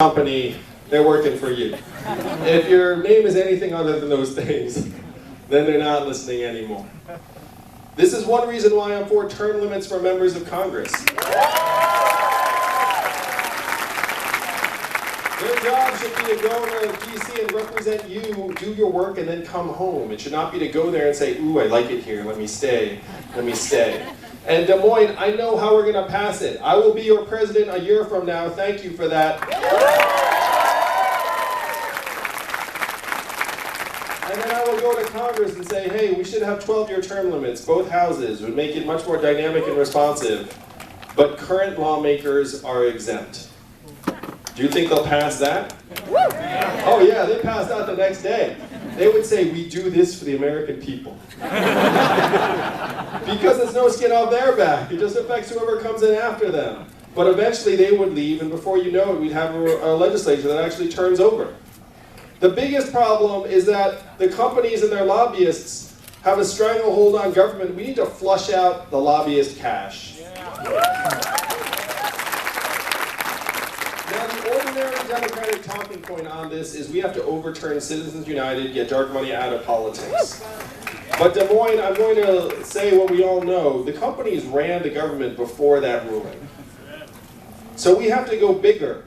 company, they're working for you. If your name is anything other than those things, then they're not listening anymore. This is one reason why I'm for term limits for members of Congress. Their job should be to go to DC and represent you, do your work, and then come home. It should not be to go there and say, ooh, I like it here, let me stay, let me stay. And Des Moines, I know how we're going to pass it. I will be your president a year from now. Thank you for that. And then I will go to Congress and say, hey, we should have 12-year term limits. Both houses would make it much more dynamic and responsive. But current lawmakers are exempt. Do you think they'll pass that? Oh yeah, they passed out the next day. They would say, we do this for the American people. Because it's no skin off their back. It just affects whoever comes in after them. But eventually they would leave, and before you know it, we'd have a legislature that actually turns over. The biggest problem is that the companies and their lobbyists have a stranglehold on government. We need to flush out the lobbyist cash. Now, the ordinary Democratic talking point on this is we have to overturn Citizens United, get dark money out of politics. But Des Moines, I'm going to say what we all know. The companies ran the government before that ruling. So we have to go bigger.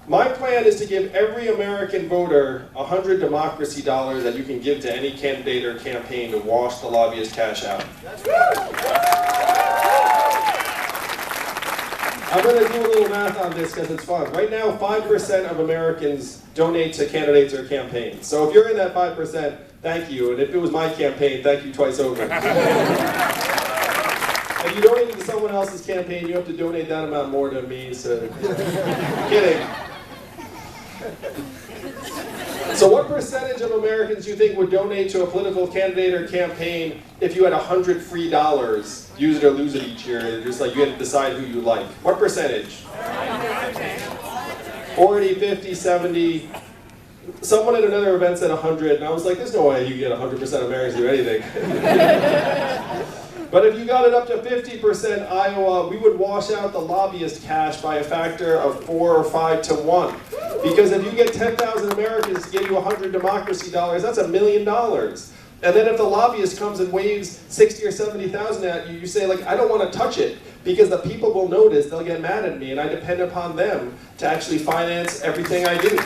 My plan is to give every American voter 100 democracy dollars that you can give to any candidate or campaign to wash the lobbyist cash out. I'm going to do a little math on this because it's fun. Right now, 5% of Americans donate to candidates or campaigns. So if you're in that 5%, thank you. And if it was my campaign, thank you twice over. If you donate to someone else's campaign, you have to donate that amount more to me. So, kidding. So what percentage of Americans do you think would donate to a political candidate or campaign if you had $100 free? Use it or lose it each year. Just like you had to decide who you like. What percentage? 40, 50, 70. Someone at another event said 100, and I was like, there's no way you get 100% of Americans to do anything. But if you got it up to 50% Iowa, we would wash out the lobbyist cash by a factor of 4 or 5 to 1. Because if you get 10,000 Americans to give you 100 democracy dollars, that's $1 million. And then if the lobbyist comes and waves 60 or 70,000 at you, you say, like, I don't want to touch it because the people will notice, they'll get mad at me, and I depend upon them to actually finance everything I do.